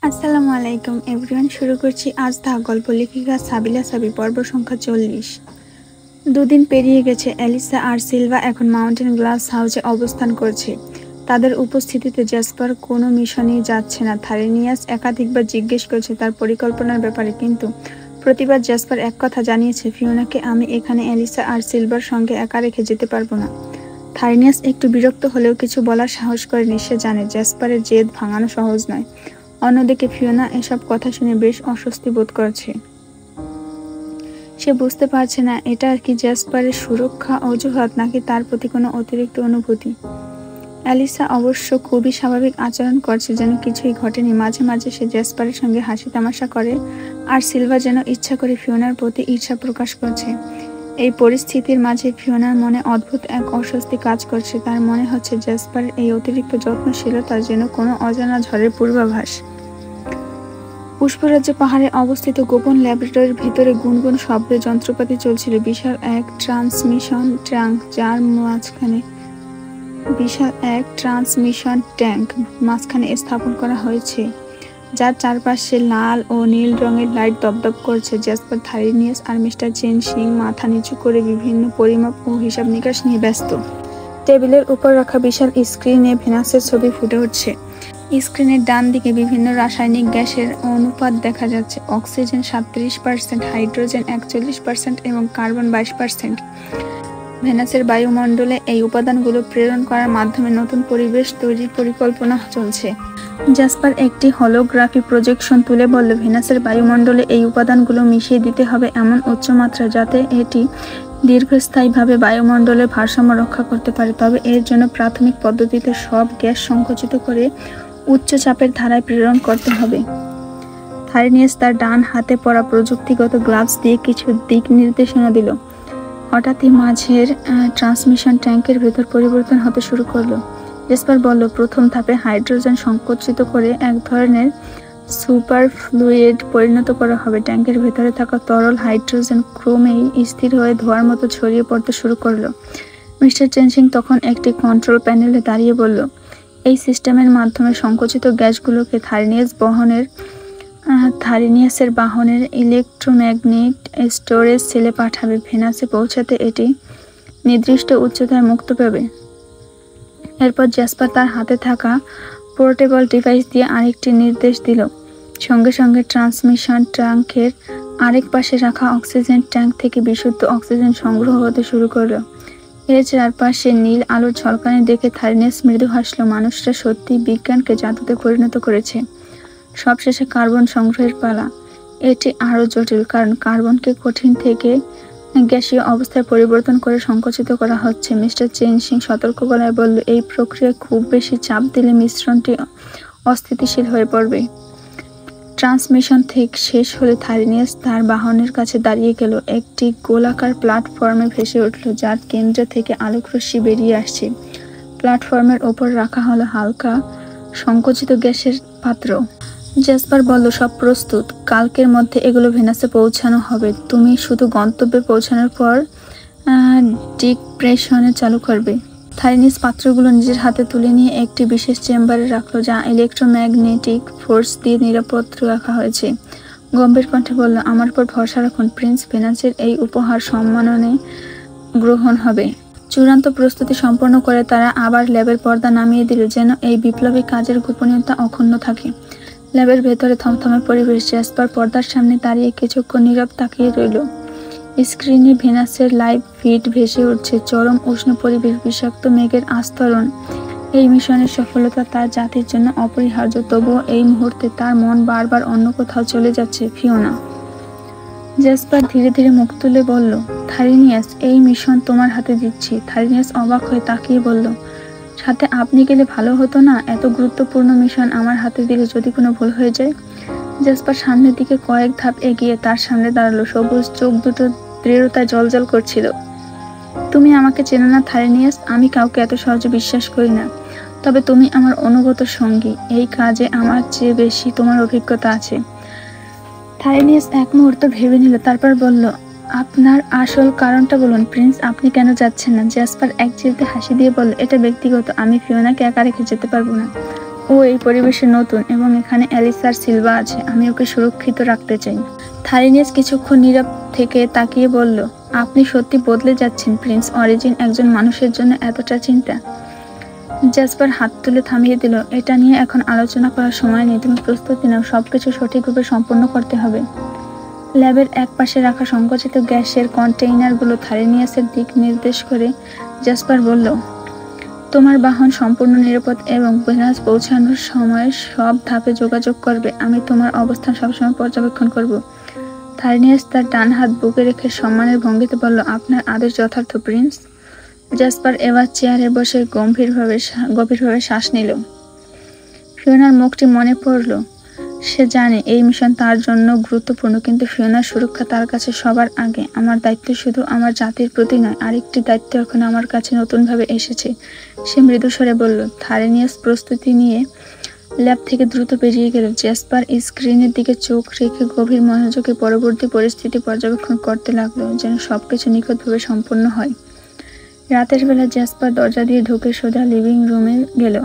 আসসালামু আলাইকুম এভরিওয়ান। শুরু করছি আজ দা গল্প। লেখিকা সাবিলা সাবি, পর্ব সংখ্যা 40। দুদিন পেরিয়ে গেছে। অ্যালিসা আর সিলভা এখন মাউন্টেন গ্লাস হাউসে অবস্থান করছে। তাদের উপস্থিতিতে জ্যাসপার কোনো মিশনেই যাচ্ছে না। থারিনিয়াস একাধিকবার জিজ্ঞেস করছে তার পরিকল্পনার ব্যাপারে, কিন্তু প্রতিবার জ্যাসপার এক কথা জানিয়েছে, ফিওনাকে আমি এখানে অ্যালিসা আর সিলভার সঙ্গে একা রেখে যেতে পারবো না। থারিনিয়াস একটু বিরক্ত হলেও কিছু বলার সাহস করেনি। সে জানে জ্যাসপারের জেদ ভাঙানো সহজ নয়। অন্যদিকে ফিওনা এসব কথা শুনে বেশ অস্বস্তি বোধ করছে। সে বুঝতে পারছে না এটা কি জ্যাসপারের সুরক্ষা অজুহাত নাকি তার প্রতি কোনো অতিরিক্ত অনুভূতি। অ্যালিসা অবশ্য খুবই স্বাভাবিক আচরণ করছে, যেন কিছুই ঘটেনি। মাঝে মাঝে সে জ্যাসপারের সঙ্গে হাসি তামাশা করে, আর সিলভা যেন ইচ্ছা করে ফিওনার প্রতি ঈর্ষা প্রকাশ করছে। এই পরিস্থিতির মাঝে ফিওনার মনে অদ্ভুত এক অস্বস্তি কাজ করছে। তার মনে হচ্ছে জ্যাসপারের এই অতিরিক্ত যত্নশীলতা যেন কোনো অজানা ঝড়ের পূর্বাভাস। পুষ্পরাজ্য পাহাড়ে অবস্থিত গোপন ল্যাবরেটরির ভিতরে গুনগুন শব্দে যন্ত্রপাতি চলছিল। বিশাল এক ট্রান্সমিশন ট্যাঙ্ক মাঝখানে স্থাপন করা হয়েছে, যার চারপাশে লাল ও নীল রঙের লাইট দপদপ করছে। জ্যাসপার, থারিনিয়াস আর মিস্টার চেনসিং মাথা নিচু করে বিভিন্ন পরিমাপ ও হিসাব নিকাশ নিয়ে ব্যস্ত। টেবিলের উপর রাখা বিশাল স্ক্রিনে ভেনাসের ছবি ফুটে উঠছে। স্ক্রিনের ডান দিকে বিভিন্ন রাসায়নিক গ্যাসের অনুপাত দেখা যাচ্ছে। অক্সিজেন 37%, হাইড্রোজেন 41% এবং কার্বন 22%। ভেনাসের বায়ুমণ্ডলে এই উপাদানগুলো প্রেরণ করার মাধ্যমে নতুন পরিবেশ তৈরির পরিকল্পনা চলছে। জ্যাসপার একটি হলোগ্রাফি প্রজেকশন তুলে বলল, ভেনাসের বায়ুমণ্ডলে এই উপাদানগুলো মিশিয়ে দিতে হবে এমন উচ্চমাত্রা যাতে এটি দীর্ঘস্থায়ীভাবে বায়ুমণ্ডলের ভারসাম্য রক্ষা করতে পারে। তবে এর জন্য প্রাথমিক পদ্ধতিতে সব গ্যাস সংকুচিত করে উচ্চ চাপের ধারায় প্রেরণ করতে হবে। থারিনিয়াস তার ডান হাতে পরা প্রযুক্তিগত গ্লাভস দিয়ে কিছু দিক নির্দেশনা দিল। হঠাৎই মাঝের ট্রান্সমিশন ট্যাঙ্কের ভেতর পরিবর্তন হতে শুরু করলো। জ্যাসপার বলল, প্রথম ধাপে হাইড্রোজেন সংকুচিত করে এক ধরনের সুপার ফ্লুইড পরিণত করা হবে। ট্যাঙ্কের ভেতরে থাকা তরল হাইড্রোজেন ক্রমেই স্থির হয়ে ধোঁয়ার মতো ছড়িয়ে পড়তে শুরু করলো। মিস্টার চেনসিং তখন একটি কন্ট্রোল প্যানেলে দাঁড়িয়ে বলল, এই সিস্টেমের মাধ্যমে সংকুচিত গ্যাসগুলোকে থারিনিয়াসের বাহনের ইলেকট্রোম্যাগনেট স্টোরেজ সেলে পাঠাবে। ভেনাসে পৌঁছাতে এটি নির্দিষ্ট উচ্চতায় মুক্ত পাবে। এরপর জ্যাসপার তার হাতে থাকা পোর্টেবল ডিভাইস দিয়ে আরেকটি নির্দেশ দিল। সঙ্গে সঙ্গে ট্রান্সমিশন ট্যাঙ্কের আরেক পাশে রাখা অক্সিজেন ট্যাঙ্ক থেকে বিশুদ্ধ অক্সিজেন সংগ্রহ হতে শুরু করলো। এর চারপাশে নীল আলোর ঝলকানি দেখে থারিনিয়াস মৃদু হাসল। মানুষরা সত্যি বিজ্ঞানকে জাদুতে পরিণত করেছে। সবশেষে কার্বন সংগ্রহের পালা। এটি আরও জটিল, কারণ কার্বনকে কঠিন থেকে গ্যাসীয় অবস্থায় পরিবর্তন করে সংকুচিত করা হচ্ছে। মিস্টার চেনসিং সতর্ক গলায় বলল, এই প্রক্রিয়ায় খুব বেশি চাপ দিলে মিশ্রণটি অস্থিতিশীল হয়ে পড়বে। ট্রান্সমিশন থেকে শেষ হলে থারিনিয়াস তার বাহনের কাছে দাঁড়িয়ে গেল। একটি গোলাকার প্ল্যাটফর্মে ভেসে উঠল, যার কেন্দ্র থেকে আলোকরশ্মি বেরিয়ে আসছে। প্ল্যাটফর্মের ওপর রাখা হলো হালকা সংকুচিত গ্যাসের পাত্র। জ্যাসপার বলল, সব প্রস্তুত। কালকের মধ্যে এগুলো ভেনাসে পৌঁছানো হবে। তুমি শুধু গন্তব্যে পৌঁছানোর পর ডিকপ্রেশনে চালু করবে। থারিনিয়াস পাত্রগুলো নিজের হাতে তুলে নিয়ে একটি বিশেষ চেম্বারে রাখলো, যা ইলেকট্রোম্যাগনেটিক ফোর্স দিয়ে নিরাপদ রাখা হয়েছে। গম্ভীর কণ্ঠে বলল, আমার উপর ভরসা রাখুন প্রিন্স। ভেনাসের এই উপহার সম্মাননে গ্রহণ হবে। চূড়ান্ত প্রস্তুতি সম্পন্ন করে তারা আবার ল্যাবের পর্দা নামিয়ে দিল, যেন এই বিপ্লবী কাজের গোপনীয়তা অক্ষুণ্ণ থাকে। ল্যাবের ভেতরে থমথমে পরিবেশ। জ্যাসপার পর্দার সামনে দাঁড়িয়ে কিছুক্ষণ নীরব তাকিয়ে রইল। স্ক্রিনে ভেনাসের লাইভ ফিড ভেসে উঠছে। চরম উষ্ণ পরিবেশ, বিষাক্ত মেঘের আস্তরণ। এই মিশনের সফলতা তার জাতির জন্য অপরিহার্য। তবুও এই মুহূর্তে তার মন বারবার অন্য কোথাও চলে যাচ্ছে। ফিওনা। জ্যাসপার ধীরে ধীরে মুখ তুলে বলল, থারিনিয়াস, এই মিশন তোমার হাতে দিচ্ছি। থারিনিয়াস অবাক হয়ে তাকিয়ে বলল, সাথে আপনি গেলে ভালো হতো না? এত গুরুত্বপূর্ণ মিশন আমার হাতে দিলে যদি কোনো ভুল হয়ে যায়। জ্যাসপার সামনের দিকে কয়েক ধাপ এগিয়ে তার সামনে দাঁড়ালো। সবুজ চোখ দুটো দৃঢ়তায় জ্বলজ্বল করছিল। তুমি আমাকে চেনো না থারিনিয়াস। আমি কাউকে এত সহজে বিশ্বাস করি না। তবে তুমি আমার অনুগত সঙ্গী। এই কাজে আমার চেয়ে বেশি তোমার অভিজ্ঞতা আছে। থারিনিয়াস এক মুহূর্ত ভেবে নিল, তারপর বলল, আপনার আসল কারণটা বলুন প্রিন্স। আপনি কেন যাচ্ছেন না? জ্যাসপার এক চিলতে হাসি দিয়ে বলল, এটা ব্যক্তিগত। আমি ফিওনাকে একা রেখে যেতে পারবো না। ও এই পরিবেশে নতুন এবং এখানে অ্যালিসার সিলভা আছে। আমি ওকে সুরক্ষিত রাখতে চাই। থারিনিয়াস কিছুক্ষণ নীরব থেকে তাকিয়ে বলল, আপনি সত্যি বদলে যাচ্ছেন প্রিন্স অরিজিন। একজন মানুষের জন্য এতটা চিন্তা। জ্যাসপার হাত তুলে থামিয়ে দিল, এটা নিয়ে এখন আলোচনা করার সময় নেই। তুমি প্রস্তুতি নাও, সবকিছু সঠিকভাবে সম্পন্ন করতে হবে। ল্যাবের এক পাশে রাখা সংকুচিত গ্যাসের কন্টেইনারগুলো থারিনিয়াসের দিক নির্দেশ করে জ্যাসপার বলল, তোমার বাহন সম্পূর্ণ নিরাপদ এবং ভেনাস পৌঁছানোর সময় সব ধাপে যোগাযোগ করবে। আমি তোমার অবস্থান সবসময় পর্যবেক্ষণ করব। থারিনিয়াস তার ডান হাত বুকে রেখে সম্মানের ভঙ্গিতে বলল, আপনার আদেশ যথার্থ প্রিন্স। জ্যাসপার এবার চেয়ারে বসে গভীরভাবে শ্বাস নিল। ফিওনার মুখটি মনে পড়ল। সে জানে এই মিশন তার জন্য গুরুত্বপূর্ণ, কিন্তু ফিওনার সুরক্ষা তার কাছে সবার আগে। আমার দায়িত্ব শুধু আমার জাতির প্রতি নয়, আরেকটি দায়িত্ব এখন আমার কাছে নতুনভাবে এসেছে, সে মৃদু স্বরে বলল। থারিনিয়াস প্রস্তুতি নিয়ে ল্যাব থেকে দ্রুত বেরিয়ে গেল। জ্যাসপার স্ক্রিনের দিকে চোখ রেখে গভীর মনোযোগে পরবর্তী পরিস্থিতি পর্যবেক্ষণ করতে লাগলো, যেন সবকিছু নিখুঁতভাবে সম্পন্ন হয়। রাতের বেলা জ্যাসপার দরজা দিয়ে ঢুকে সোজা লিভিং রুমে গেল।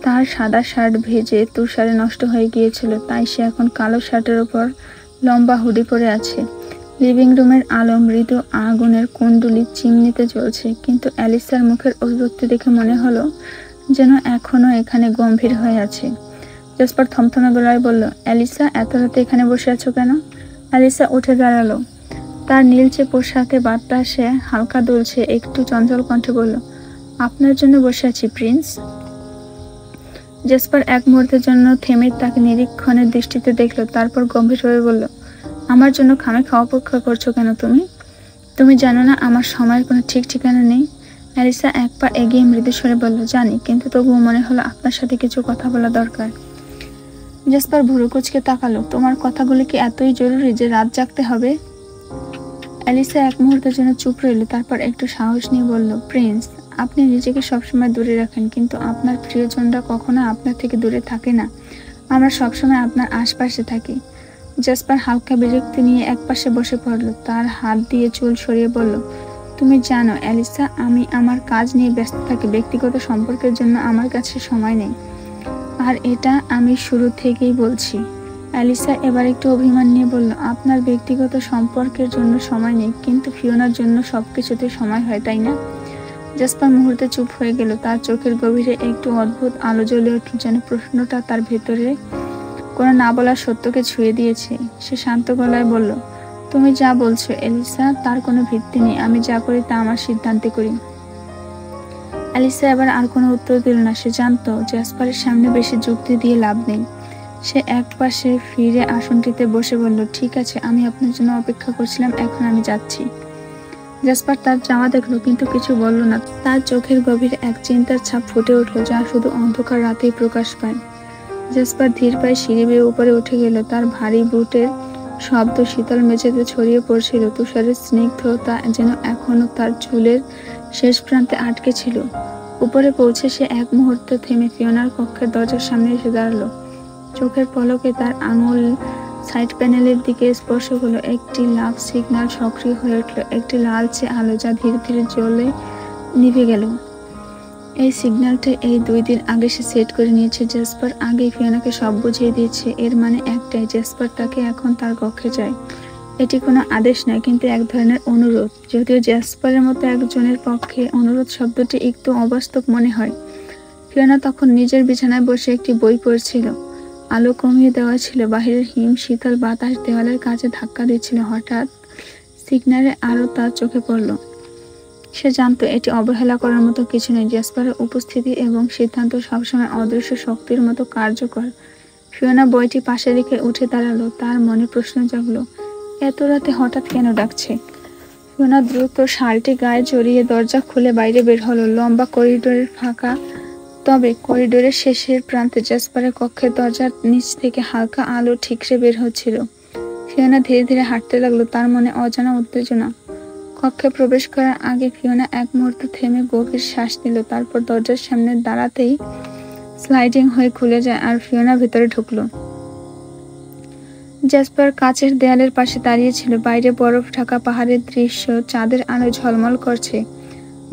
তার সাদা শার্ট ভেজে তুষারে নষ্ট হয়ে গিয়েছিল, তাই সে এখন কালো শার্টের ওপর লম্বা হুডি পরে আছে। লিভিং রুমের আলো মৃদু আগুনের কুণ্ডুলি চিমনিতে জ্বলছে, কিন্তু অ্যালিসার মুখের অভিব্যক্তি দেখে মনে হলো যেন এখনো এখানে গম্ভীর হয়ে আছে। জ্যাসপার থমথমে গলায় বলল, অ্যালিসা, এত রাতে এখানে বসে আছো কেন? অ্যালিসা উঠে দাঁড়ালো। তার নীলচে পোশাকে বাতাসে হালকা দুলছে। একটু চঞ্চল কণ্ঠে বলল, আপনার জন্য বসে আছি প্রিন্স। জ্যাসপার এক মুহূর্তের জন্য থেমে তাকে নিরীক্ষণের দৃষ্টিতে দেখল, তারপর গম্ভীরভাবে বলল, আমার জন্য খামেখা অপেক্ষা করছো কেন তুমি? তুমি জানো না আমার সময়ের কোনো ঠিক ঠিকানা নেই? অ্যালিসা এক পা এগিয়ে মৃদু স্বরে বলল, জানি, কিন্তু তবুও মনে হলো আপনার সাথে কিছু কথা বলা দরকার। জ্যাসপার ভুরু কুঁচকে তাকালো। তোমার কথাগুলি কি এতই জরুরি যে রাত জাগতে হবে? অ্যালিসা এক মুহূর্তের জন্য চুপ রইল, তারপর একটু সাহস নিয়ে বলল, প্রিন্স, আপনি নিজেকে সবসময় দূরে রাখেন, কিন্তু আপনার প্রিয়জনরা কখনো আপনার থেকে দূরে থাকে না। আমরা সবসময় আপনার আশপাশে থাকি। জ্যাসপার হালকা বিরক্তি নিয়ে একপাশে বসে পড়ল। তার হাত দিয়ে চুল সরিয়ে বলল, তুমি জানো অ্যালিসা, আমি আমার কাজ নিয়ে ব্যস্ত থাকি। ব্যক্তিগত সম্পর্কের জন্য আমার কাছে সময় নেই, আর এটা আমি শুরু থেকেই বলছি। অ্যালিসা এবার একটু অভিমান নিয়ে বলল, আপনার ব্যক্তিগত সম্পর্কের জন্য সময় নেই, কিন্তু ফিওনার জন্য সবকিছুতে সময় হয়, তাই না? জ্যাসপার মুহূর্তে চুপ হয়ে গেল। তার চোখের গভীরে একটু অদ্ভুত আলো জ্বলে উঠল, যেন প্রশ্নটা তার ভেতরে কোনো না বলার সত্যকে ছুঁয়ে দিয়েছে। সে শান্ত গলায় বলল, তুমি যা বলছো অ্যালিসা, তার কোনো ভিত্তি নেই। আমি যা করি তা আমার সিদ্ধান্তে করি। অ্যালিসা এবার আর কোনো উত্তর দিল না। সে জানতো জ্যাসপারের সামনে বেশি যুক্তি দিয়ে লাভ নেই। সে একপাশে ফিরে আসনটিতে বসে বলল, ঠিক আছে, আমি আপনার জন্য অপেক্ষা করছিলাম, এখন আমি যাচ্ছি। জ্যাসপার তার যাওয়া দেখলো, কিন্তু কিছু বলল না। তার চোখের গভীরে এক চিন্তার ছাপ ফুটে উঠল, যা শুধু অন্ধকার রাতেই প্রকাশ পায়। জ্যাসপার ধীর পায়ে সিঁড়ি বেয়ে উপরে উঠে গেল। তার ভারী বুটের শব্দ শীতল মেঝেতে ছড়িয়ে পড়ছিল। তুষারের স্নিগ্ধতা যেন এখনো তার চুলের শেষ প্রান্তে আটকে ছিল। উপরে পৌঁছে সে এক মুহূর্তে থেমে ফিওনার কক্ষের দরজার সামনে এসে দাঁড়ালো। চোখের পলকে তার আঙুল সাইড প্যানেলের দিকে স্পর্শ হলো। একটি লাভ সিগন্যাল সক্রিয় হয়ে উঠল, একটি লালচে আলো যা ধীরে ধীরে জ্বলে নিভে গেল। এই সিগন্যালটা এই 2 দিন আগে সে সেট করে নিয়েছে। জ্যাসপার আগেই ফিওনাকে সব বুঝিয়ে দিয়েছে। এর মানে একটাই, জ্যাসপার তাকে এখন তার কক্ষে চায়। এটি কোনো আদেশ নয়, কিন্তু এক ধরনের অনুরোধ। যদিও জ্যাসপারের মতো একজনের পক্ষে অনুরোধ শব্দটি একটু অবাস্তব মনে হয়। ফিওনা তখন নিজের বিছানায় বসে একটি বই পড়ছিল। আলো কমিয়ে দেওয়া ছিল। বাহিরের হিম শীতল বাতাস দেওয়ালের কাছে ধাক্কা দিচ্ছিল। হঠাৎ সিগন্যালের আলো তার চোখে পড়ল। সে জানতো এটি অবহেলা করার মতো কিছু নেই। জ্যাসপারের উপস্থিতি এবং সিদ্ধান্ত সবসময় অদৃশ্য শক্তির মতো কার্যকর। ফিওনা বইটি পাশে রেখে উঠে দাঁড়ালো। তার মনে প্রশ্ন জাগলো, এত রাতে হঠাৎ কেন ডাকছে? ফিওনা দ্রুত শালটি গায়ে জড়িয়ে দরজা খুলে বাইরে বের হলো। লম্বা করিডোরের ফাঁকা, তবে করিডোরের শেষের প্রান্তে জ্যাসপারের কক্ষের দরজার নিচ থেকে হালকা আলো ঠিকরে বের হচ্ছিল। ফিওনা ধীরে ধীরে হাঁটতে লাগলো, তার মনে অজানা উত্তেজনা। কক্ষে প্রবেশ করার আগে ফিওনা এক মুহূর্ত থেমে গভীর শ্বাস নিল। তারপর দরজার সামনে দাঁড়াতেই স্লাইডিং হয়ে খুলে যায়, আর ফিওনা ভেতরে ঢুকলো। জ্যাসপার কাচের দেয়ালের পাশে দাঁড়িয়ে ছিল। বাইরে বরফ ঢাকা পাহাড়ের দৃশ্য চাঁদের আলোয় ঝলমল করছে।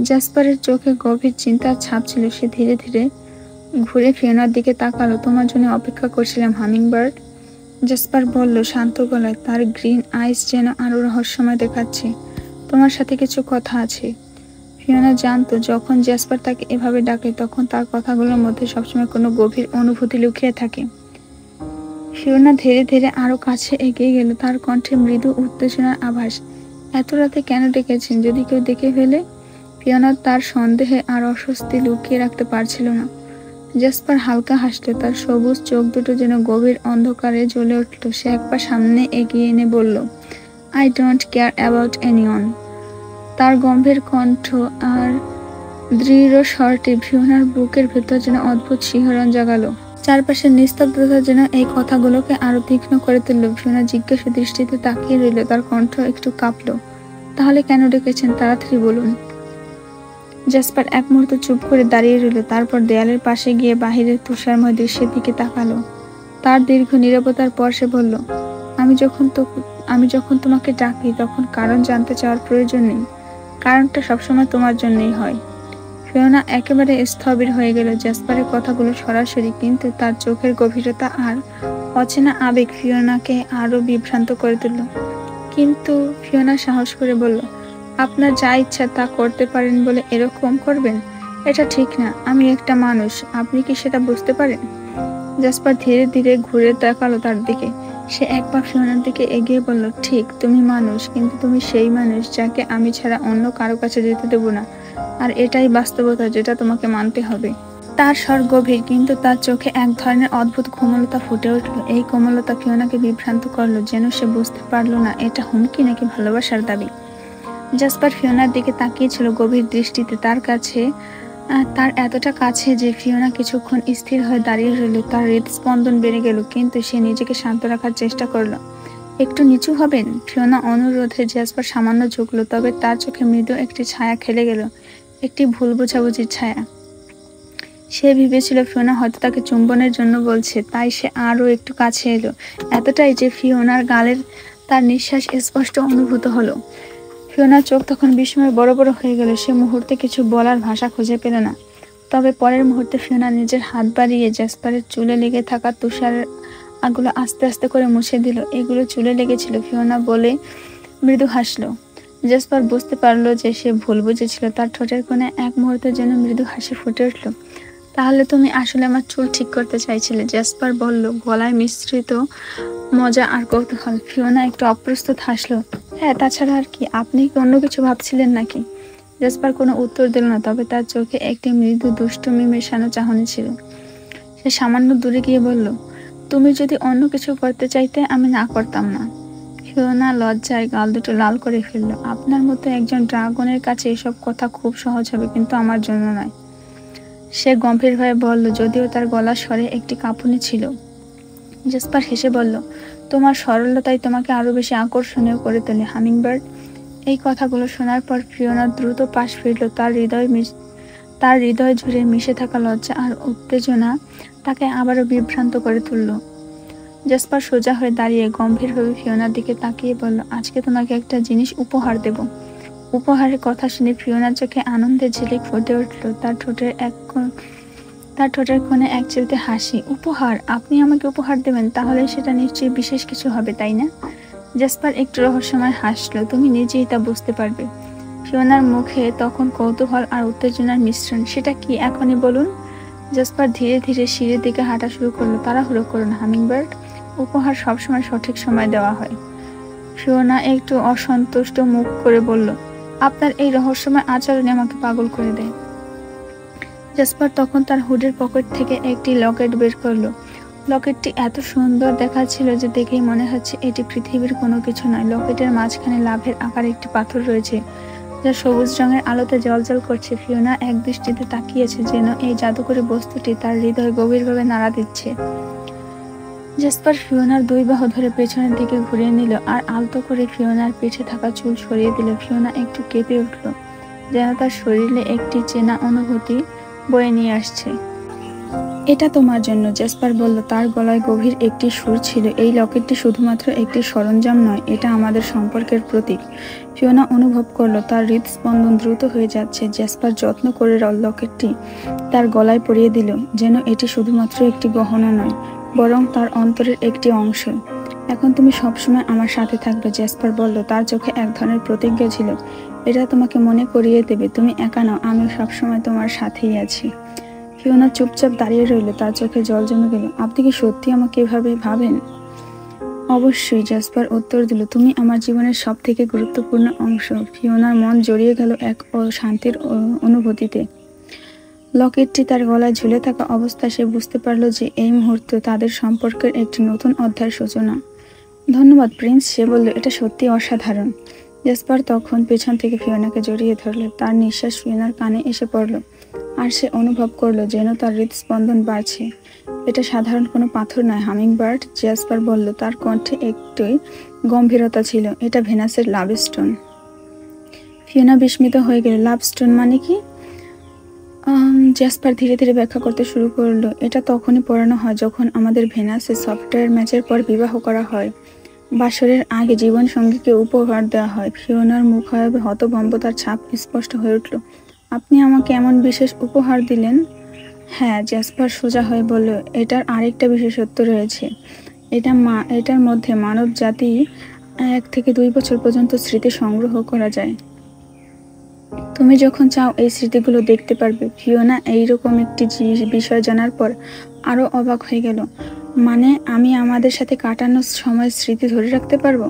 জ্যাসপারের চোখে গভীর চিন্তার ছাপ ছিল। সে ধীরে ধীরে ঘুরে ফিওনার দিকে তাকালো। তোমার জন্য অপেক্ষা করছিলাম, হামিংবার্ড। জেসপার বলল শান্ত গলায়, তার গ্রিন আইস যেন আরো রহস্যময় দেখাচ্ছে। তোমার সাথে কিছু কথা আছে। ফিওনা জানতো যখন জেসপার তাকে এভাবে ডাকে তখন তার কথাগুলোর মধ্যে সবসময় কোনো গভীর অনুভূতি লুকিয়ে থাকে। ফিওনা ধীরে ধীরে আরো কাছে এগিয়ে গেল, তার কণ্ঠে মৃদু উত্তেজনার আভাস। এত রাতে কেন ডেকেছেন? যদি কেউ দেখে ফেলে? ফিওনা তার সন্দেহে আর অস্বস্তি লুকিয়ে রাখতে পারছিল না। জেসপার হালকা হাসলো, তার সবুজ চোখ দুটো যেন গভীর অন্ধকারে জ্বলে উঠল। সে এক পা সামনে এগিয়ে এনে বলল, I don't care about anyone. তার গম্ভীর কণ্ঠ আর দৃঢ় স্বরটি ফিওনার বুকের ভেতর যেন অদ্ভুত শিহরণ জাগালো। চারপাশের নিস্তব্ধতা যেন এই কথাগুলোকে আরো তীক্ষ্ণ করে তুলল। ফিওনা জিজ্ঞাসা দৃষ্টিতে তাকিয়ে রইল, তার কণ্ঠ একটু কাঁপলো। তাহলে কেন ডেকেছেন? তাড়াতাড়ি বলুন। জেসপার এক মুহূর্ত চুপ করে দাঁড়িয়ে রইল, তারপর দেয়ালের পাশে গিয়ে বাহিরের তুষারময় দৃশ্যের দিকে তাকালো। তার দীর্ঘ নীরবতার পর সে বলল, আমি যখন তোমাকে ডাকি তখন কারণ জানতে চাওয়ার প্রয়োজন নেই। কারণটা সবসময় তোমার জন্যই হয়। ফিওনা একেবারে স্থবির হয়ে গেল। জেসপারের কথাগুলো সরাসরি, কিন্তু তার চোখের গভীরতা আর অচেনা আবেগ ফিওনাকে আরো বিভ্রান্ত করে তুলল। কিন্তু ফিওনা সাহস করে বলল, আপনার যা ইচ্ছা তা করতে পারেন বলে এরকম করবেন? এটা ঠিক না। আমি একটা মানুষ, আপনি কি সেটা বুঝতে পারেন? জেসপার ধীরে ধীরে ঘুরে তাকালো তার দিকে। সে এক পা ফিওনার দিকে এগিয়ে বলল, ঠিক, তুমি মানুষ, কিন্তু তুমি সেই মানুষ যাকে আমি ছাড়া অন্য কারো কাছে যেতে দেব না। আর এটাই বাস্তবতা যেটা তোমাকে মানতে হবে। তার স্বর গভীর, কিন্তু তার চোখে এক ধরনের অদ্ভুত কোমলতা ফুটে উঠল। এই কোমলতা ফিওনাকে বিভ্রান্ত করলো, যেন সে বুঝতে পারল না এটা হুমকি নাকি ভালোবাসার দাবি। জেসপার ফিওনার দিকে তাকিয়েছিল গভীর দৃষ্টিতে, তার এতটা কাছে যে ফিওনা কিছুক্ষণ স্থির হয়ে দাঁড়িয়ে রইল। তার হৃদস্পন্দন বেড়ে গেল, কিন্তু সে নিজেকে শান্ত রাখার চেষ্টা করল। একটু নিচু হবেন? ফিওনা অনুরোধে জেসপার সামান্য ঝুঁকলো, তবে তার চোখে মৃদু একটি ছায়া খেলে গেল, একটি ভুল বোঝাবুঝির ছায়া। সে ভেবেছিল ফিওনা হয়তো তাকে চুম্বনের জন্য বলছে, তাই সে আরো একটু কাছে এলো, এতটাই যে ফিওনার গালের তার নিঃশ্বাস স্পষ্ট অনুভূত হলো। ফিওনার চোখ তখন বিস্ময়ে বড় বড় হয়ে গেল। সে মুহূর্তে কিছু বলার ভাষা খুঁজে পেল না। তবে পরের মুহূর্তে ফিওনা নিজের হাত বাড়িয়ে জেসপারের চুলে লেগে থাকা তুষারের আগুলো আস্তে আস্তে করে মুছে দিল। এগুলো চুলে লেগেছিল, ফিওনা বলে মৃদু হাসলো। জেসপার বুঝতে পারলো যে সে ভুল বুঝেছিল। তার ঠোঁটের কোণে এক মুহূর্তের জন্য মৃদু হাসি ফুটে উঠল। তাহলে তুমি আসলে আমার চুল ঠিক করতে চাইছিলে? জেসপার বলল, গলায় মিশ্রিত মজা আর কৌতূহল। ফিওনা একটু অপ্রস্তুত হাসলো। হ্যাঁ, তাছাড়া আর কি? আপনি কি অন্য কিছু ভাবছিলেন নাকি? জেসপার কোনো উত্তর দিল না, তবে তার চোখে একটি মৃদু দুষ্টুমি মেশানো চাহনি ছিল। সে সামান্য দূরে গিয়ে বলল, তুমি যদি অন্য কিছু করতে চাইতে আমি না করতাম না। ফিওনা লজ্জায় গাল দুটো লাল করে ফেলল। আপনার মতো একজন ড্রাগনের কাছে এসব কথা খুব সহজ হবে, কিন্তু আমার জন্য নয়। সে গম্ভীরভাবে বলল, যদিও তার গলার স্বরে একটি কাঁপুনি ছিল। জেসপার হেসে বলল, তোমার সরলতাই তোমাকে আরো বেশি আকর্ষণীয় করে তোলে, হামিংবার্ড। এই কথাগুলো শোনার পর ফিওনা দ্রুত পাশ ফিরল। তার হৃদয় জুড়ে মিশে থাকা লজ্জা আর উত্তেজনা তাকে আবারও বিভ্রান্ত করে তুলল। জেসপার সোজা হয়ে দাঁড়িয়ে গম্ভীরভাবে ফিওনার দিকে তাকিয়ে বলল, আজকে তোমাকে একটা জিনিস উপহার দেব। উপহারের কথা শুনে ফিওনার চোখে আনন্দের ঝিলিক ফুটে উঠল। তার ঠোঁটের কোণে এক চিলতে হাসি। উপহার? আপনি আমাকে উপহার দেবেন? তাহলে সেটা নিশ্চয়ই বিশেষ কিছু হবে, তাই না? জেসপার একটু রহস্যময় হাসলো। তুমি নিজেই তা বুঝতে পারবে। ফিওনার মুখে তখন কৌতূহল আর উত্তেজনার মিশ্রণ। সেটা কি, এখনই বলুন। জেসপার ধীরে ধীরে সিঁড়ির দিকে হাঁটা শুরু করলো। তাড়াহুড়ো করুন, হামিংবার্ড। উপহার সবসময় সঠিক সময় দেওয়া হয়। ফিওনা একটু অসন্তুষ্ট মুখ করে বলল, আপনার এই রহস্যময় আচরণে আমাকে পাগল করে দেয়। জেসপার তখন তার হুডের পকেট থেকে একটি লকেট বের করলো। লকেটটি এত সুন্দর দেখাচ্ছিল যে দেখেই মনে হচ্ছে এটি পৃথিবীর কোনো কিছু নয়। লকেটের মাঝখানে লাভের আকারে একটি পাথর রয়েছে, যা সবুজ রঙের আলোতে জ্বলজ্বল করছে। ফিওনা এক দৃষ্টিতে তাকিয়েছে, যেন এই জাদুকরী বস্তুটি তার হৃদয় গভীরভাবে নাড়া দিচ্ছে। জেসপার ফিওনার দুই বাহু ধরে পেছনের দিকে ঘুরিয়ে নিল আর আলতো করে ফিওনার পিঠে থাকা চুল সরিয়ে দিল। ফিওনা একটু কেঁপে উঠল, যেন তার শরীরে একটি চেনা অনুভূতি বয়ে নিয়ে আসছে। এটা তোমার জন্য, জেসপার বলল। তার গলায় গভীর একটি সুর ছিল। এই লকেটটি শুধুমাত্র একটি সরঞ্জাম নয়, এটা আমাদের সম্পর্কের প্রতীক। ফিওনা অনুভব করলো তার হৃদস্পন্দন দ্রুত হয়ে যাচ্ছে। জেসপার যত্ন করে লকেটটি তার গলায় পরিয়ে দিল, যেন এটি শুধুমাত্র একটি গহনা নয়, বরং তার অন্তরের একটি অংশ। এখন তুমি সবসময় আমার সাথে থাকবে, জেসপার বলল। তার চোখে এক ধরনের প্রতিজ্ঞা ছিল। এটা তোমাকে মনে করিয়ে দেবে তুমি একা নও, আমি সবসময় তোমার সাথেই আছি। ফিওনা চুপচাপ দাঁড়িয়ে রইল, তার চোখে জল জমে গেল। আপনি কি সত্যি আমাকে এভাবে ভাবেন? অবশ্যই, জেসপার উত্তর দিল। তুমি আমার জীবনের সব থেকে গুরুত্বপূর্ণ অংশ। ফিওনার মন জড়িয়ে গেল এক শান্তির অনুভূতিতে। লকেটটি তার গলায় ঝুলে থাকা অবস্থায় সে বুঝতে পারল যে এই মুহূর্তে তাদের সম্পর্কের একটি নতুন অধ্যায়ের সূচনা। ধন্যবাদ প্রিন্স, সে বলল। এটা সত্যি অসাধারণ। জেসপার তখন পেছন থেকে ফিওনাকে জড়িয়ে ধরল। তার নিঃশ্বাস ফিওনার কানে এসে পড়ল, আর সে অনুভব করলো যেন তার হৃদস্পন্দন বাড়ছে। এটা সাধারণ কোনো পাথর নয়, হামিংবার্ড, জেসপার বলল। তার কণ্ঠে একটি গম্ভীরতা ছিল। এটা ভেনাসের লাভ স্টোন। ফিওনা বিস্মিত হয়ে গেল। লাভ স্টোন মানে কি? জেসপার ধীরে ধীরে ব্যাখ্যা করতে শুরু করলো। এটা তখনই পড়ানো হয় যখন আমাদের ভেনাসে সফটওয়্যার ম্যাচের পর বিবাহ করা হয়। বাসরের আগে জীবন সঙ্গীকে উপহার দেওয়া হয়। ফিওনার মুখায়বে হতভম্বতার ছাপ স্পষ্ট হয়ে উঠল। আপনি আমাকে এমন বিশেষ উপহার দিলেন? হ্যাঁ, জেসপার সোজা হয়ে বলল। এটার আরেকটা বিশেষত্ব রয়েছে। এটার মধ্যে মানব জাতি 1 থেকে 2 বছর পর্যন্ত স্মৃতি সংগ্রহ করা যায়। তুমি যখন চাও এই স্মৃতিগুলো দেখতে পারবে। ফিওনা এইরকম একটি বিষয় জানার পর আরো অবাক হয়ে গেল। মানে আমি আমাদের সাথে কাটানোর সময় স্মৃতি ধরে রাখতে পারবো?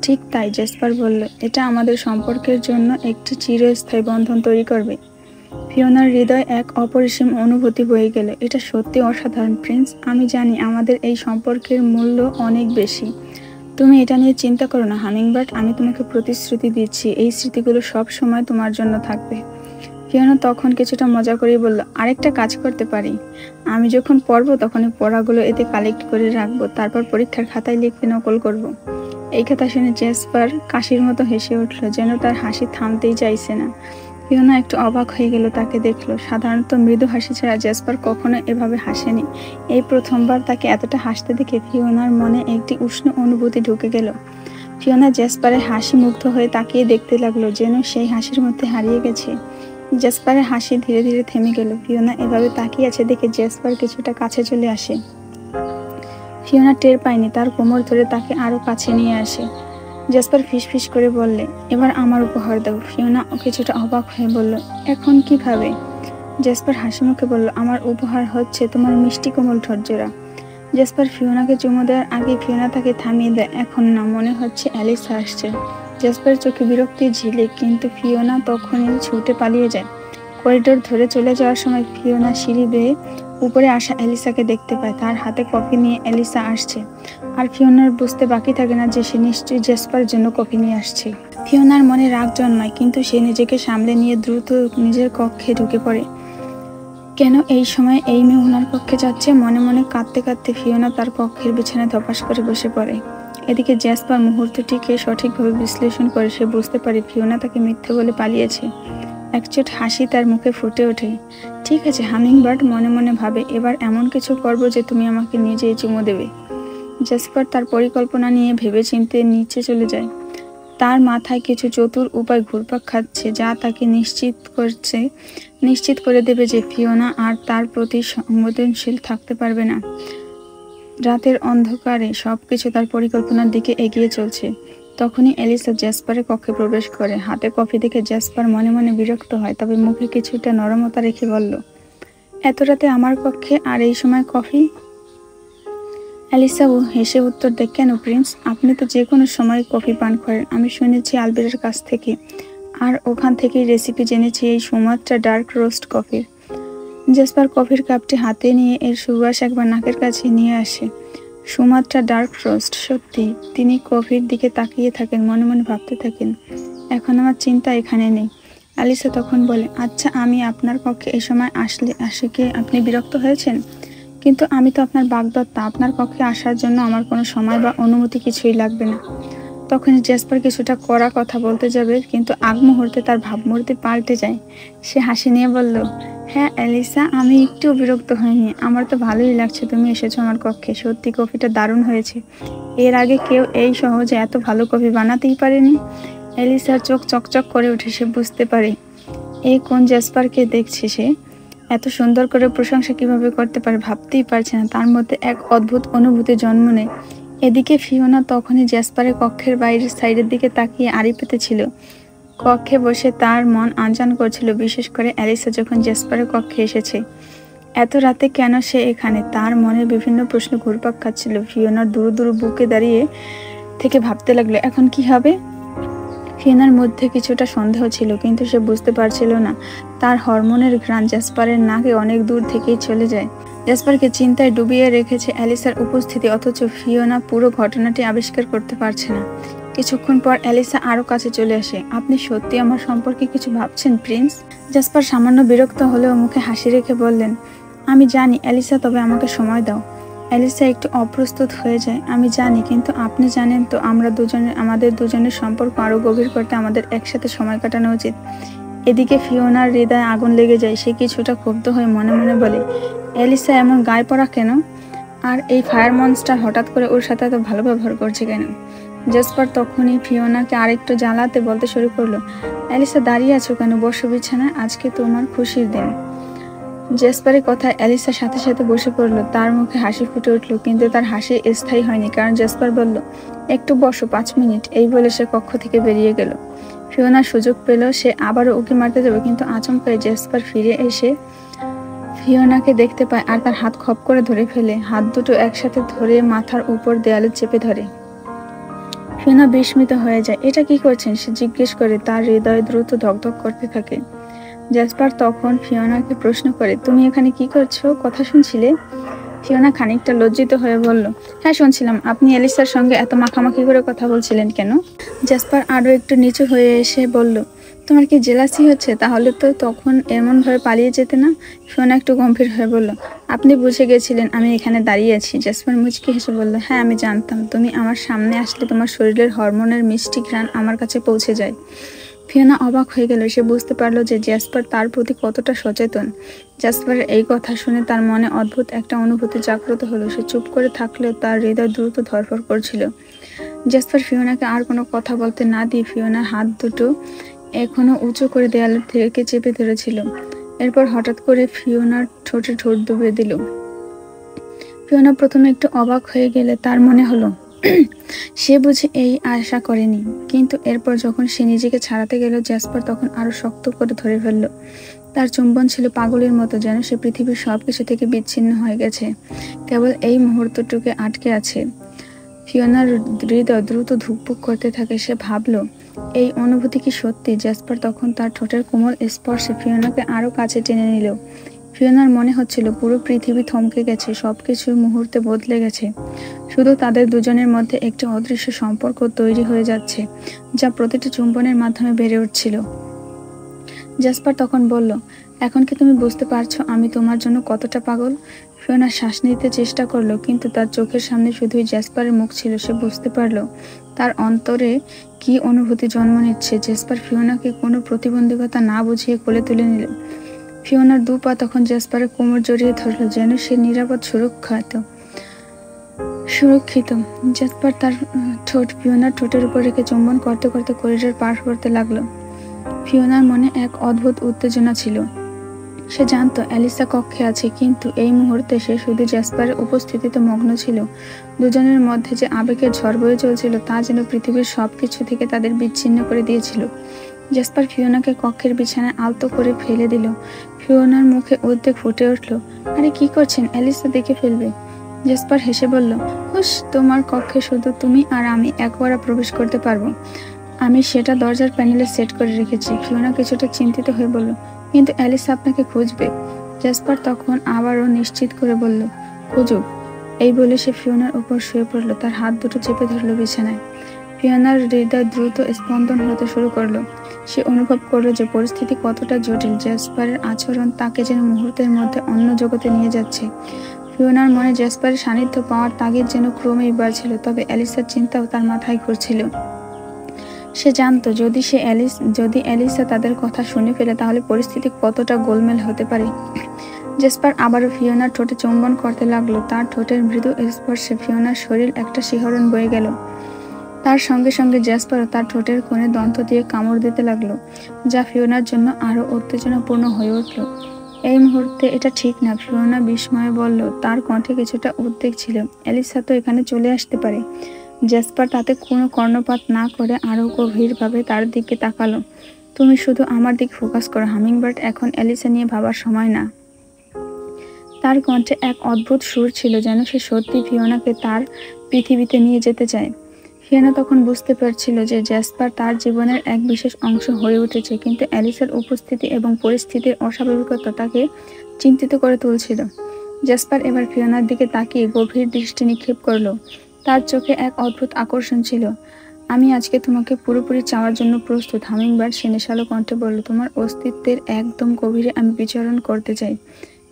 ঠিক তাই, জেসপার বলল। এটা আমাদের সম্পর্কের জন্য একটি চিরস্থায়ী বন্ধন তৈরি করবে। ফিওনার হৃদয় এক অপরিসীম অনুভূতি বয়ে গেল। এটা সত্যি অসাধারণ প্রিন্স। আমি জানি আমাদের এই সম্পর্কের মূল্য অনেক বেশি। তুমি এটা নিয়ে চিন্তা করো না হামিংবার্ড, আমি তোমাকে প্রতিশ্রুতি দিচ্ছি এই স্মৃতিগুলো সব সময় তোমার জন্য থাকবে। ফিওনা তখন কিছুটা মজা করেই বলল, আরেকটা কাজ করতে পারি। আমি যখন পড়বো তখন এই পড়াগুলো এতে কালেক্ট করে রাখবো, তারপর পরীক্ষার খাতায় লিখে নকল করব। এই কথা শুনে জেসপার কাশির মতো হেসে উঠল, যেন তার হাসি থামতেই চাইছে না। ফিওনা একটু অবাক হয়ে গেল, তাকে দেখলো। সাধারণত মৃদু হাসি ছাড়া জেসপার কখনো এভাবে হাসেনি। এই প্রথমবার তাকে এতটা হাসতে দেখে ফিওনার মনে একটি উষ্ণ অনুভূতি ঢুকে গেল। ফিওনা জেসপারের হাসি মুগ্ধ হয়ে তাকিয়ে দেখতে লাগলো, যেন সেই হাসির মধ্যে হারিয়ে গেছে। জেসপারের হাসি ধীরে ধীরে থেমে গেল। ফিওনা এভাবে তাকিয়ে আছে দেখে জেসপার কিছুটা কাছে চলে আসে। ফিওনা টের পায়নি, তার কোমর ধরে তাকে আরো কাছে নিয়ে আসে। জেসপার ফিসফিস করে বললে, এবার আমার উপহার দাও। ফিওনা কিছুটা অবাক হয়ে বলল, এখন কিভাবে? জেসপার হাসি মুখে বলল, আমার উপহার হচ্ছে তোমার মিষ্টি কোমল ঠোঁটজোড়া। জেসপার ফিওনাকে চুমু দেওয়ার আগে ফিওনা তাকে থামিয়ে দেয়। এখন না, মনে হচ্ছে অ্যালিসা আসছে। জেসপার চোখে বিরক্তির ঝিলিক, কিন্তু ফিওনা তখনই ছুটে পালিয়ে যায়। করিডোর ধরে চলে যাওয়ার সময় ফিওনা সিঁড়ি বেয়ে উপরে আসা এলিসাকে দেখতে পায়। তার হাতে কফি নিয়ে এলিসা আসছে, আর ফিওনার বুঝতে বাকি থাকে না যে সে নিশ্চয়ই জেসপার জন্য কফি নিয়ে আসছে। ফিওনার মনে রাগ জন্মায়, কিন্তু সে নিজেকে সামলে নিয়ে দ্রুত নিজের কক্ষে ঢুকে পড়ে। কেন এই সময় এই মেয়ে ওনার কক্ষে যাচ্ছে? মনে মনে কাঁদতে কাঁদতে ফিওনা তার কক্ষের বিছানায় ধপাস করে বসে পড়ে। এদিকে জেসপার মুহূর্তটিকে সঠিকভাবে বিশ্লেষণ করে সে বুঝতে পারে ফিওনা তাকে মিথ্যে বলে পালিয়েছে। একচোট হাসি তার মুখে ফুটে ওঠে। ঠিক আছে হামিংবার্ড, মনে মনে ভাবে, এবার এমন কিছু করবো যে তুমি আমাকে নিজেই চুমু দেবে। জেসপার তার পরিকল্পনা নিয়ে ভেবেচিন্তে নিচে চলে যায়। তার মাথায় কিছু চতুর উপায় ঘুরপাক খাচ্ছে, যা তাকে নিশ্চিত করে দেবে যে ফিওনা আর তার প্রতি সংবেদনশীল থাকতে পারবে না। রাতের অন্ধকারে সবকিছু তার পরিকল্পনার দিকে এগিয়ে চলছে। তখনই এলিসা জেসপারের কক্ষে প্রবেশ করে। হাতে কফি দেখে জেসপার মনে মনে বিরক্ত হয়, তবে মুখে কিছুটা নরমতা রেখে বলল, এত রাতে আমার কক্ষে আর এই সময় কফি? এলিসা হেসে উত্তর দেয়, কেন প্রিন্স, আপনি তো যে কোনো সময় কফি পান করেন। আমি শুনেছি আলবেরের কাছ থেকে, আর ওখান থেকেই রেসিপি জেনেছি এই সুমাত্রা ডার্ক রোস্ট কফির। জেসপার কফির কাপটি হাতে নিয়ে এর সুবাস একবার নাকের কাছে নিয়ে আসে। সুমাত্রা ডার্ক রোস্ট, সত্যি। তিনি কফির দিকে তাকিয়ে থাকেন, মনে মনে ভাবতে থাকেন, এখন আমার চিন্তা এখানে নেই। আলিসা তখন বলে, আচ্ছা আমি আপনার কক্ষে এই সময় আসে কি আপনি বিরক্ত হয়েছেন? কিন্তু আমি তো আপনার বাগদত্তা, আপনার কক্ষে আসার জন্য আমার কোনো সময় বা অনুমতি কিছুই লাগবে না। তখনই জেসপার কিছুটা কড়া কথা বলতে যাবে, কিন্তু আগ মুহূর্তে তার ভাবমূর্তি পাল্টে যায়। সে হাসি নিয়ে বলল, হ্যাঁ অ্যালিসা, আমি একটু বিরক্ত হইনি। আমার তো ভালোই লাগছে তুমি এসেছো আমার কক্ষে। সত্যি কফিটা দারুণ হয়েছে। এর আগে কেউ এই সহজে এত ভালো কফি বানাতেই পারেনি। অ্যালিসার চোখ চকচক করে উঠে। সে বুঝতে পারে এই কোন জেসপারকে দেখছে। সে এত সুন্দর করে প্রশংসা কিভাবে করতে পারে ভাবতেই পারছে না। তার মধ্যে এক অদ্ভুত অনুভূতি জন্ম নেয়। এদিকে ফিওনা তখনই জেসপারের কক্ষের বাইরের সাইডের দিকে তাকিয়ে আড়ি পেতেছিল। কক্ষে বসে তার মন আনজান করছিল, বিশেষ করে অ্যালিসা যখন জেসপারের কক্ষে এসেছে। এত রাতে কেন সে এখানে? তার মনে বিভিন্ন প্রশ্ন ঘুরপাক খাচ্ছিল। ফিওনার দূর দূর বুকে দাঁড়িয়ে থেকে ভাবতে লাগলো, এখন কি হবে? ফিওনার মধ্যে কিছুটা সন্দেহ ছিল, কিন্তু সে বুঝতে পারছিল না তার হরমোনের ঘ্রাণ জেসপারের নাকে অনেক দূর থেকেই চলে যায়। জেসপারকে চিন্তায় ডুবিয়ে রেখেছে অ্যালিসার উপস্থিতি, অথচ ফিওনা পুরো ঘটনাটি আবিষ্কার করতে পারছে না। কিছুক্ষণ পর অ্যালিসা আরো কাছে চলে আসে। আপনি সত্যি আমার সম্পর্কে কিছু ভাবছেন প্রিন্স? জেসপার সামান্য বিরক্ত হলেও মুখে হাসি রেখে বললেন, আমি জানি অ্যালিসা, তবে আমাকে সময় দাও। অ্যালিসা একটু অপ্রস্তুত হয়ে যায়। আমি জানি, কিন্তু আপনি জানেন তো আমাদের দুজনের সম্পর্ক আরো গভীর করতে আমাদের একসাথে সময় কাটানো উচিত। এদিকে ফিওনার হৃদয়ে আগুন লেগে যায়। সে কিছুটা ক্ষুব্ধ হয়ে মনে মনে বলে, অ্যালিসা এমন গায়ে পড়া কেন? আর এই ফায়ার মনস্টার হঠাৎ করে ওর সাথে এত ভালো ব্যবহার করছে কেন? জেসপার তখনই ফিওনাকে আরেকটু জ্বালাতে বলতে শুরু করলো, অ্যালিসা দাঁড়িয়ে আছো কেন? বসো বিছানায়, আজকে তোমার খুশির দিন। জেসপারের কথায় অ্যালিসার সাথে সাথে বসে পড়ল। তার মুখে হাসি ফুটে উঠল, কিন্তু তার হাসি স্থায়ী হয়নি, কারণ জেসপার বলল, একটু বসো, 5 মিনিট। এই বলে সে কক্ষ থেকে বেরিয়ে গেল। ফিওনা সুযোগ পেল, সে আবারও উকি মারতে যাবে, কিন্তু আচমকাই জেসপার ফিরে এসে ফিওনাকে দেখতে পায় আর তার হাত খপ করে ধরে ফেলে। হাত দুটো একসাথে ধরে মাথার উপর দেয়ালে চেপে ধরে। ফিওনা বিস্মিত হয়ে যায়। এটা কি করছেন? সে জিজ্ঞেস করে। তার হৃদয় দ্রুত ধকধক করতে থাকে। জেসপার তখন ফিওনাকে প্রশ্ন করে, তুমি এখানে কি করছো? কথা শুনছিলে? ফিওনা খানিকটা লজ্জিত হয়ে বলল, হ্যাঁ শুনছিলাম। আপনি এলিসার সঙ্গে এত মাখামাখি করে কথা বলছিলেন কেন? জেসপার আরো একটু নিচু হয়ে এসে বলল, তোমার কি জেলাসি হচ্ছে? তাহলে তো তখন এমনভাবে পালিয়ে যেতে না। ফিওনা একটু গম্ভীর হয়ে বলল, আপনি বুঝে গেছিলেন আমি এখানে দাঁড়িয়ে আছি? জেসপার মুচকি হেসে বলল, হ্যাঁ আমি জানতাম। তুমি আমার সামনে আসলে তোমার শরীরের হরমোনের মিষ্টি ঘ্রাণ আমার কাছে পৌঁছে যায়। ফিওনা অবাক হয়ে গেল। সে বুঝতে পারল যে জেসপার তার প্রতি কতটা সচেতন। জেসপারের এই কথা শুনে তার মনে অদ্ভুত একটা অনুভূতি জাগ্রত হলো। সে চুপ করে থাকলেও তার হৃদয় দ্রুত ধড়ফড় করছিল। জেসপার ফিওনাকে আর কোনো কথা বলতে না দিয়ে ফিওনার হাত দুটো এখনো উঁচু করে দেয়ালের থেকে চেপে ধরেছিল। এরপর হঠাৎ করে ফিওনার ঠোঁটে ঠোঁট ডুবিয়ে দিল। ফিওনা প্রথমে একটু অবাক হয়ে গেলে তার মনে হলো সে বুঝি এই আশা করেনি। কিন্তু এরপর যখন সে নিজেকে ছাড়াতে গেল, জেসপার তখন আরো শক্ত করে ধরে ফেলল। তার চুম্বন ছিল পাগলের মতো, যেন সে পৃথিবীর সবকিছু থেকে বিচ্ছিন্ন হয়ে গেছে, কেবল এই মুহূর্তটুকে আটকে আছে। ফিওনার হৃদয় দ্রুত ধুকপুক করতে থাকে। সে ভাবল, এই অনুভূতি কি সত্যি? জেসপার তখন তার ঠোঁটের কোমল স্পর্শে ফিওনাকে আরো কাছে টেনে নিল। ফিওনার মনে হচ্ছিল পুরো পৃথিবী থমকে গেছে, সবকিছু মুহূর্তে বদলে গেছে। শুধু তাদের দুজনের মধ্যে একটি অদৃশ্য সম্পর্ক তৈরি হয়ে যাচ্ছে, যা প্রতিটি চুম্বনের মাধ্যমে বেড়ে উঠছিল। জেসপার তখন বলল, এখন কি তুমি বুঝতে পারছো আমি তোমার জন্য কতটা পাগল? ফিওনা শ্বাস নিতে চেষ্টা করলো, কিন্তু তার চোখের সামনে শুধুই জেসপারের মুখ ছিল। সে বুঝতে পারল তার অন্তরে কি অনুভূতি জন্ম নিচ্ছে। জেসপার ফিওনাকে কোনো প্রতিবন্ধকতা না বুঝিয়ে কোলে তুলে নিল। ফিওনার 2 পা তখন জেসপারের কোমর জড়িয়ে ধরল, যেন সে নিরাপদ সুরক্ষিত। জেসপার তার ঠোঁট ফিওনার ঠোঁটের উপর রেখে চুম্বন করতে করতে করিডোর পার করতে লাগলো। ফিওনার মনে এক অদ্ভুত উত্তেজনা ছিল। সে জানতো অ্যালিসা কক্ষে আছে, কিন্তু এই মুহূর্তে সে শুধু জেসপারের উপস্থিতিতে মগ্ন ছিল। দুজনের মধ্যে যে আবেগের ঝড় বয়ে চলছিল, তা যেন পৃথিবীর সবকিছু থেকে তাদের বিচ্ছিন্ন করে দিয়েছিল। জেসপার ফিওনাকে কক্ষের বিছানায় আলতো করে ফেলে দিল। ফিওনার মুখে উদ্বেগ ফুটে উঠল, আরে কি করছেন? অ্যালিসা দেখে ফেলবে। জেসপার হেসে বলল, হুশ, তোমার কক্ষে শুধু তুমি আর আমি একবার প্রবেশ করতে পারবো। আমি সেটা দরজার প্যানেলে সেট করে রেখেছি। ফিওনা কিছুটা চিন্তিত হয়ে বলল, কিন্তু অ্যালিসা আপনাকে খুঁজবে। জেসপার তখন আবারও নিশ্চিত করে বলল, খুঁজুক। এই বলে সে ফিওনার উপর শুয়ে পড়ল, তার হাত দুটো চেপে ধরলো বিছানায়। ফিওনার হৃদয় দ্রুত স্পন্দন হতে শুরু করলো। সে অনুভব করলো যে পরিস্থিতি কতটা জটিল। জেসপারের আচরণ তাকে যেন মুহূর্তের মধ্যে অন্য জগতে নিয়ে যাচ্ছে। ফিওনার মনে জেসপারের সান্নিধ্য পাওয়ার তাগিদ যেন ক্রমেই বাড়ছিল, তবে অ্যালিসার চিন্তাও তার মাথায় ঘুরছিল। সে জানতো যদি অ্যালিসা তাদের কথা শুনে ফেলে তাহলে পরিস্থিতি কতটা গোলমেল হতে পারে। জেসপার আবারও ফিওনার ঠোঁটে চুম্বন করতে লাগলো। তার ঠোঁটের মৃদু স্পর্শে ফিওনার শরীর একটা শিহরণ বয়ে গেল। তার সঙ্গে সঙ্গে জেসপারও তার ঠোঁটের কোণে দন্ত দিয়ে কামড় দিতে লাগলো, যা ফিওনার জন্য আরো উত্তেজনাপূর্ণ হয়ে উঠল। এই মুহূর্তে এটা ঠিক না, ফিওনা বিস্ময়ে বলল। তার কণ্ঠে কিছুটা উদ্বেগ ছিল। অ্যালিসা তো এখানে চলে আসতে পারে। জেসপার তাতে কোনো কর্ণপাত না করে আরো গভীরভাবে তার দিকে তাকালো। তুমি শুধু আমার দিকে ফোকাস করো হামিংবার্ড, এখন অ্যালিসা নিয়ে ভাবার সময় না। তার কণ্ঠে এক অদ্ভুত সুর ছিল, যেন সে সত্যি ফিওনাকে তার পৃথিবীতে নিয়ে যেতে চায়। ফিওনা তখন বুঝতে পারছিল যে জেসপার তার জীবনের এক বিশেষ অংশ হয়ে উঠেছে, কিন্তু অ্যালিসার উপস্থিতি এবং পরিস্থিতির অস্বাভাবিকতা তাকে চিন্তিত করে তুলছিল। জেসপার এবার ফিওনার দিকে তাকিয়ে গভীর দৃষ্টি নিক্ষেপ করল। তার চোখে এক অদ্ভুত আকর্ষণ ছিল। আমি আজকে তোমাকে পুরোপুরি চাওয়ার জন্য প্রস্তুত, হামিংবার্ড সে নেশালো কণ্ঠে বলল। তোমার অস্তিত্বের একদম গভীরে আমি বিচরণ করতে চাই।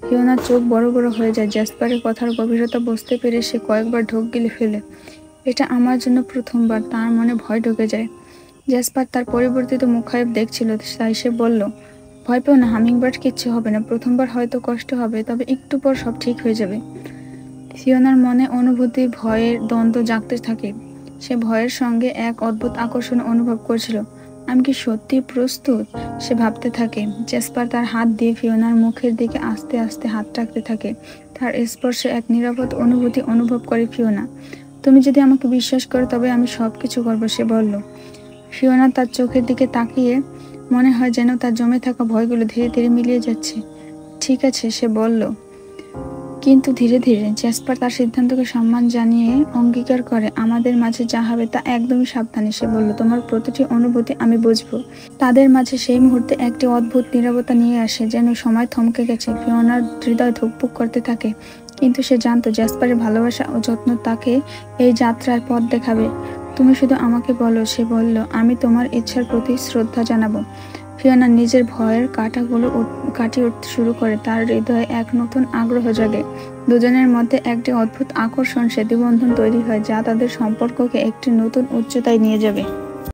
ফিওনার চোখ বড় বড় হয়ে যায়। জেসপারের কথার গভীরতা বুঝতে পেরে সে কয়েকবার ঢোক গিলে ফেলে। এটা আমার জন্য প্রথমবার। তার মনে ভয় ঢুকে যায়। জেসপার তার পরিবর্তিত মুখায়ব দেখছিল, তাই সে বলল, ভয় পেও না হামিংবার্ড, কিচ্ছু হবে না। প্রথমবার হয়তো কষ্ট হবে, তবে একটু পর সব ঠিক হয়ে যাবে। ফিওনার মনে অনুভূতি ভয়ের দ্বন্দ্ব জাগতে থাকে। সে ভয়ের সঙ্গে এক অদ্ভুত আকর্ষণ অনুভব করছিল। আমি কি সত্যি প্রস্তুত, সে ভাবতে থাকে। জেসপার তার হাত দিয়ে ফিওনার মুখের দিকে আস্তে আস্তে হাত রাখতে থাকে। তার স্পর্শে এক নিরাপদ অনুভূতি অনুভব করে ফিওনা। তুমি যদি আমাকে বিশ্বাস করো তবে আমি সবকিছু করবো, সে বলল। ফিওনা তার চোখের দিকে তাকিয়ে মনে হয় যেন তার জমে থাকা ভয়গুলো ধীরে ধীরে মিলিয়ে যাচ্ছে। ঠিক আছে, সে বলল। কিন্তু ধীরে ধীরে জেসপার তার সিদ্ধান্তকে সম্মান জানিয়ে অঙ্গীকার করে। আমাদের মাঝে যা হবে তা একদমই সাবধানে, সে বলল। তোমার প্রতিটি অনুভূতি আমি বুঝবো। তাদের মাঝে সেই মুহূর্তে একটি অদ্ভুত নীরবতা নিয়ে আসে, যেন সময় থমকে গেছে। ফিওনার হৃদয় ধুকপুক করতে থাকে, কিন্তু সে জানতো জেসপারের ভালোবাসা ও যত্ন তাকে এই যাত্রার পথ দেখাবে। তুমি শুধু আমাকে বলো, সে বলল। আমি তোমার ইচ্ছার প্রতি শ্রদ্ধা জানাবো। ফিওনা নিজের ভয়ের কাঁটাগুলো কাটিয়ে উঠতে শুরু করে। তার হৃদয়ে এক নতুন আগ্রহ জাগে। দুজনের মধ্যে একটি অদ্ভুত আকর্ষণ সেতুবন্ধন তৈরি হয়, যা তাদের সম্পর্ককে একটি নতুন উচ্চতায় নিয়ে যাবে।